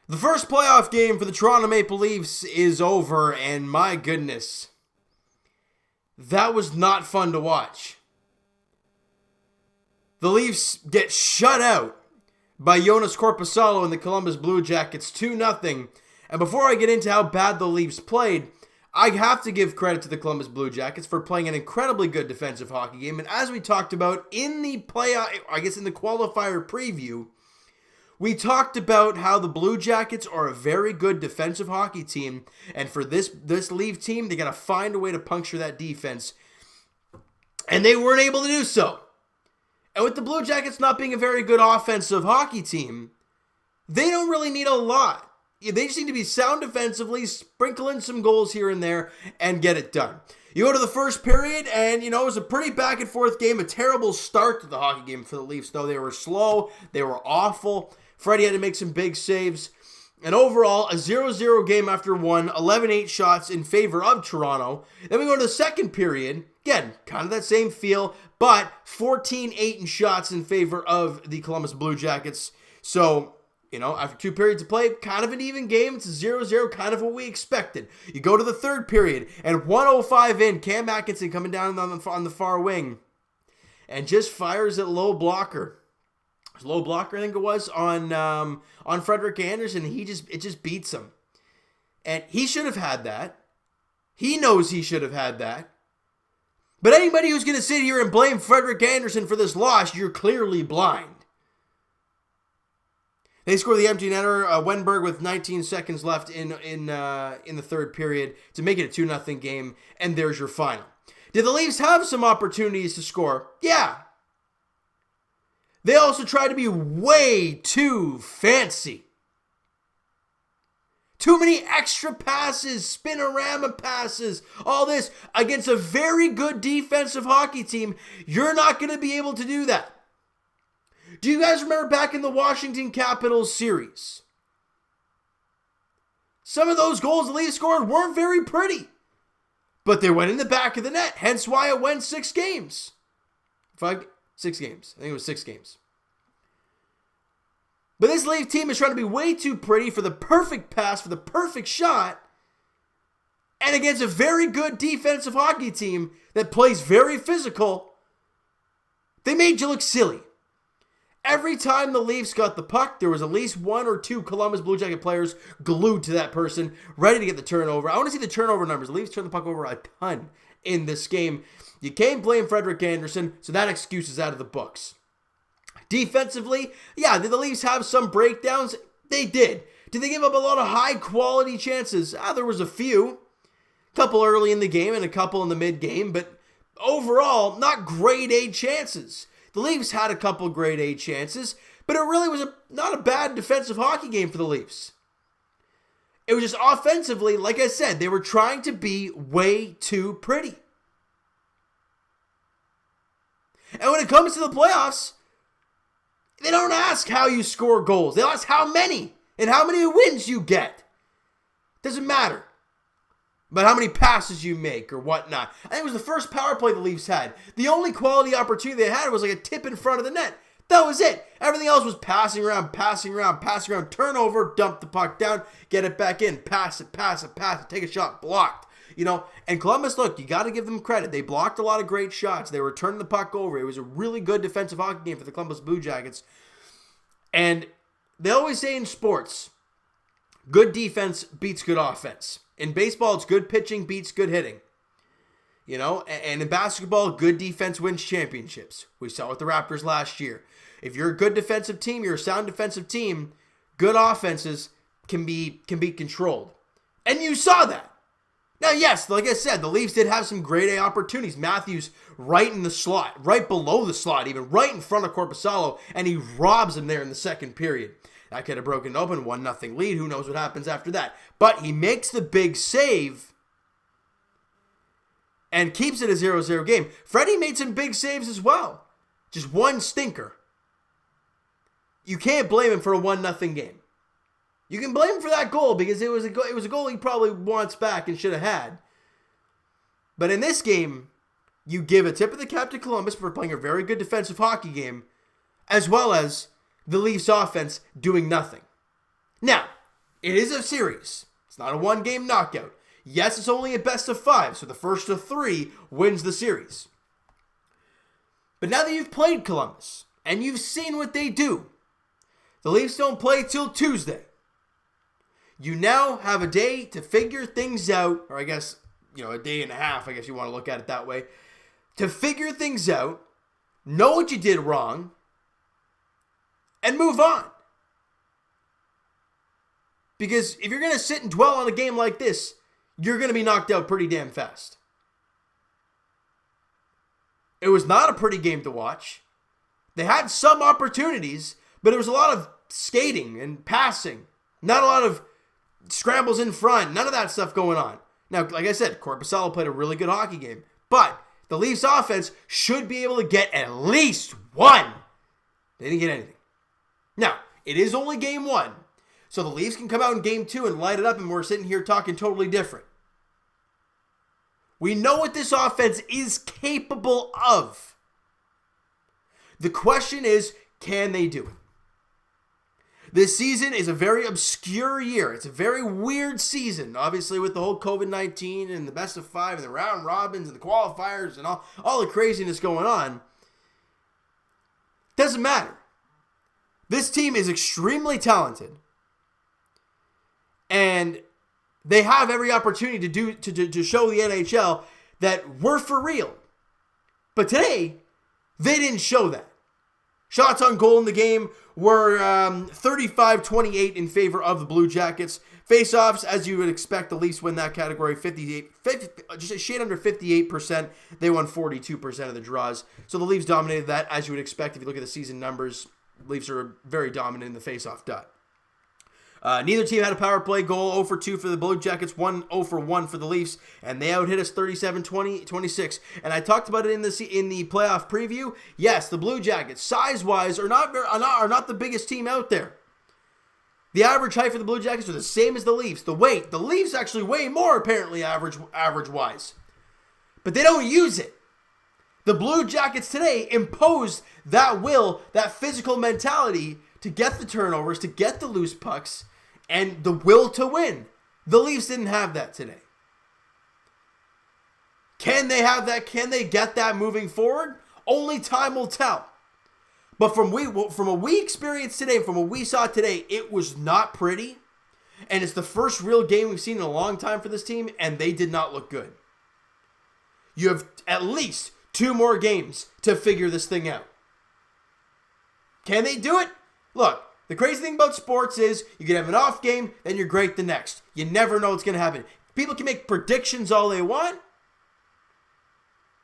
The first playoff game for the Toronto Maple Leafs is over, and my goodness, that was not fun to watch. The Leafs get shut out by Jonas Korpisalo and the Columbus Blue Jackets 2-0. And before I get into how bad the Leafs played, I have to give credit to the Columbus Blue Jackets for playing an incredibly good defensive hockey game. And as we talked about in the in the qualifier preview, we talked about how the Blue Jackets are a very good defensive hockey team. And for this Leaf team, they got to find a way to puncture that defense. And they weren't able to do so. And with the Blue Jackets not being a very good offensive hockey team, they don't really need a lot. They just need to be sound defensively, sprinkle in some goals here and there, and get it done. You go to the first period, and, it was a pretty back-and-forth game, a terrible start to the hockey game for the Leafs, though. They were slow, they were awful. Freddie had to make some big saves. And overall, a 0-0 game after one, 11-8 shots in favor of Toronto. Then we go to the second period. Again, kind of that same feel, but 14-8 in shots in favor of the Columbus Blue Jackets. So, after two periods of play, kind of an even game. It's a 0-0, kind of what we expected. You go to the third period, and 1:05 in, Cam Atkinson coming down on the far wing, and just fires at low blocker. Low blocker, I think it was, on Frederik Andersen. It just beats him. And he should have had that. He knows he should have had that. But anybody who's going to sit here and blame Frederik Andersen for this loss, you're clearly blind. They score the empty netter, Wenberg with 19 seconds left in the third period to make it a 2-0 game, and there's your final. Did the Leafs have some opportunities to score? Yeah. They also tried to be way too fancy. Too many extra passes, spinorama passes, all this. Against a very good defensive hockey team, you're not going to be able to do that. Do you guys remember back in the Washington Capitals series? Some of those goals the Leafs scored weren't very pretty. But they went in the back of the net, hence why it went 6 games. 6 games. I think it was 6 games. But this Leaf team is trying to be way too pretty for the perfect pass, for the perfect shot. And against a very good defensive hockey team that plays very physical, they made you look silly. Every time the Leafs got the puck, there was at least 1 or 2 Columbus Blue Jacket players glued to that person, ready to get the turnover. I want to see the turnover numbers. The Leafs turned the puck over a ton in this game. You can't blame Frederik Andersen, so that excuse is out of the books. Defensively, yeah, did the Leafs have some breakdowns? They did. Did they give up a lot of high-quality chances? There was a few. A couple early in the game and a couple in the mid-game, but overall, not grade A chances. The Leafs had a couple grade A chances, but it really was not a bad defensive hockey game for the Leafs. It was just offensively, like I said, they were trying to be way too pretty. And when it comes to the playoffs, they don't ask how you score goals. They ask how many and how many wins you get. Doesn't matter. But how many passes you make or whatnot. I think it was the first power play the Leafs had. The only quality opportunity they had was like a tip in front of the net. That was it. Everything else was passing around, turnover, dump the puck down, get it back in, pass it, take a shot, blocked. And Columbus, look, you got to give them credit. They blocked a lot of great shots. They were turning the puck over. It was a really good defensive hockey game for the Columbus Blue Jackets. And they always say in sports, good defense beats good offense. In baseball, it's good pitching beats good hitting. And in basketball, good defense wins championships. We saw it with the Raptors last year. If you're a good defensive team, you're a sound defensive team, good offenses can be controlled. And you saw that. Now, yes, like I said, the Leafs did have some grade A opportunities. Matthews right in the slot, right below the slot, even right in front of Korpisalo, and he robs him there in the second period. That could have broken open, 1-0 lead. Who knows what happens after that? But he makes the big save and keeps it a 0-0 game. Freddie made some big saves as well. Just one stinker. You can't blame him for a 1-0 game. You can blame him for that goal because it was a goal he probably wants back and should have had. But in this game, you give a tip of the cap to Columbus for playing a very good defensive hockey game, as well as the Leafs offense doing nothing. Now, It is a series. It's not a one-game knockout. Yes, it's only a best of 5, so the first of 3 wins the series. But now that you've played Columbus, and you've seen what they do, the Leafs don't play till Tuesday. You now have a day to figure things out, or I guess, a day and a half, I guess you want to look at it that way, to figure things out, know what you did wrong, and move on. Because if you're going to sit and dwell on a game like this, you're going to be knocked out pretty damn fast. It was not a pretty game to watch. They had some opportunities, but it was a lot of skating and passing. Not a lot of scrambles in front. None of that stuff going on. Now, like I said, Korpisalo played a really good hockey game. But the Leafs offense should be able to get at least one. They didn't get anything. Now, it is only game 1. So the Leafs can come out in game 2 and light it up, and we're sitting here talking totally different. We know what this offense is capable of. The question is, can they do it? This season is a very obscure year. It's a very weird season, obviously, with the whole COVID-19 and the best of 5 and the round robins and the qualifiers and all the craziness going on. Doesn't matter. This team is extremely talented. And they have every opportunity to show the NHL that we're for real. But today, they didn't show that. Shots on goal in the game were 35-28 in favor of the Blue Jackets. Face-offs, as you would expect, the Leafs win that category, just a shade under 58%. They won 42% of the draws. So the Leafs dominated that, as you would expect. If you look at the season numbers, Leafs are very dominant in the face-off dot. Neither team had a power play goal. 0 for 2 for the Blue Jackets, 0 for 1 for the Leafs, and they out-hit us 37-26. And I talked about it in the playoff preview. Yes, the Blue Jackets, size-wise, are not the biggest team out there. The average height for the Blue Jackets are the same as the Leafs. The weight, the Leafs actually weigh more, apparently, average-wise. But they don't use it. The Blue Jackets today imposed that will, that physical mentality to get the turnovers, to get the loose pucks, and the will to win. The Leafs didn't have that today. Can they have that? Can they get that moving forward? Only time will tell. But from what we experienced today, from what we saw today, it was not pretty. And it's the first real game we've seen in a long time for this team, and they did not look good. You have at least 2 more games to figure this thing out. Can they do it? Look, the crazy thing about sports is you can have an off game, then you're great the next. You never know what's going to happen. People can make predictions all they want,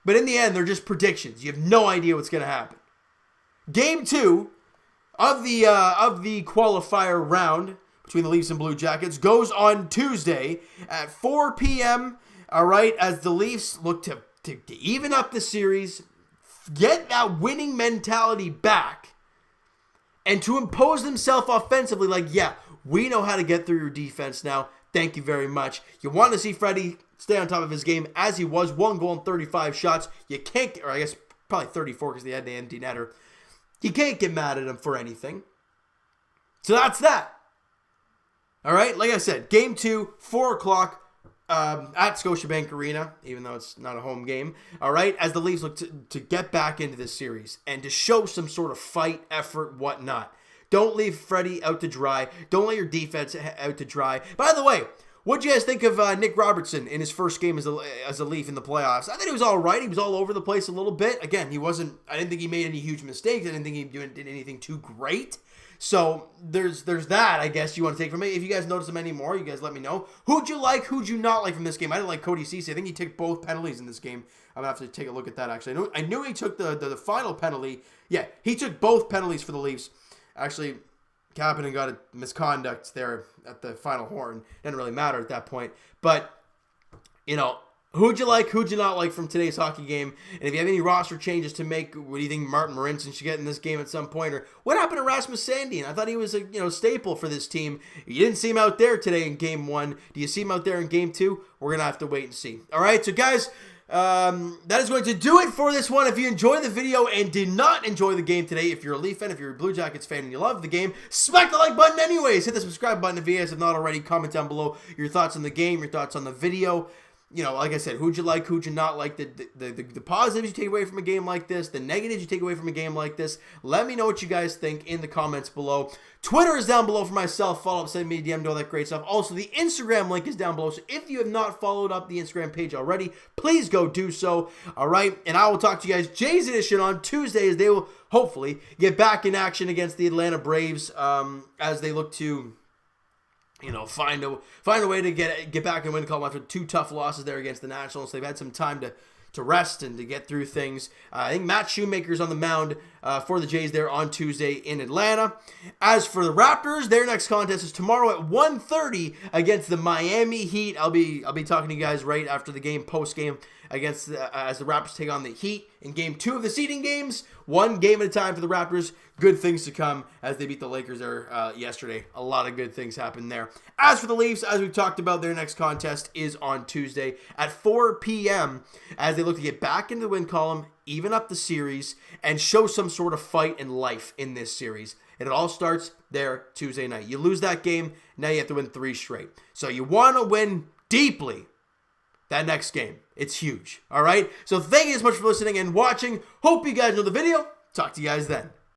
but in the end, they're just predictions. You have no idea what's going to happen. Game 2 of the qualifier round between the Leafs and Blue Jackets goes on Tuesday at 4 p.m., all right, as the Leafs look to even up the series, get that winning mentality back, and to impose themselves offensively, like, yeah, we know how to get through your defense now. Thank you very much. You want to see Freddie stay on top of his game as he was. 1 goal and 35 shots. You can't, or I guess probably 34 because they had the empty netter. You can't get mad at him for anything. So that's that. All right, like I said, game 2, 4 o'clock at Scotiabank Arena, even though it's not a home game. All right, as the Leafs look to get back into this series and to show some sort of fight, effort, whatnot. Don't leave Freddie out to dry. Don't let your defense out to dry. By the way, what'd you guys think of Nick Robertson in his first game as a Leaf in the playoffs? I thought he was all right. He was all over the place a little bit. Again, I didn't think he made any huge mistakes. I didn't think he did anything too great. So there's that, I guess, you want to take from me. If you guys notice him anymore, you guys let me know. Who'd you like? Who'd you not like from this game? I didn't like Cody Ceci. I think he took both penalties in this game. I'm going to have to take a look at that, actually. I knew he took the final penalty. Yeah, he took both penalties for the Leafs. Actually, Kapanen got a misconduct there at the final horn. Didn't really matter at that point. But, who'd you like, who'd you not like from today's hockey game? And if you have any roster changes to make, what do you think Martin Marincin should get in this game at some point? Or what happened to Rasmus Sandin? I thought he was a staple for this team. You didn't see him out there today in game 1. Do you see him out there in game 2? We're going to have to wait and see. All right, so guys, that is going to do it for this one. If you enjoyed the video and did not enjoy the game today, if you're a Leaf fan, if you're a Blue Jackets fan and you love the game, smack the like button anyways. Hit the subscribe button if you guys have not already. Comment down below your thoughts on the game, your thoughts on the video. You know, like I said, who'd you like, who'd you not like, the positives you take away from a game like this, the negatives you take away from a game like this. Let me know what you guys think in the comments below. Twitter is down below for myself. Follow up, send me a DM, do all that great stuff. Also, the Instagram link is down below, so if you have not followed up the Instagram page already, please go do so, all right? And I will talk to you guys Jays Edition on Tuesday as they will hopefully get back in action against the Atlanta Braves as they look to, you know, find a way to get back and win the column after 2 tough losses there against the Nationals. They've had some time to rest and to get through things. I think Matt Shoemaker's on the mound for the Jays there on Tuesday in Atlanta. As for the Raptors, their next contest is tomorrow at 1:30 against the Miami Heat. I'll be talking to you guys right after the game, post game, against as the Raptors take on the Heat in Game 2 of the seeding games. 1 game at a time for the Raptors. Good things to come as they beat the Lakers there yesterday. A lot of good things happened there. As for the Leafs, as we've talked about, their next contest is on Tuesday at 4 p.m. as they look to get back into the win column, even up the series, and show some sort of fight and life in this series. And it all starts there Tuesday night. You lose that game, now you have to win 3 straight. So you want to win deeply that next game. It's huge. All right? So thank you so much for listening and watching. Hope you guys know the video. Talk to you guys then.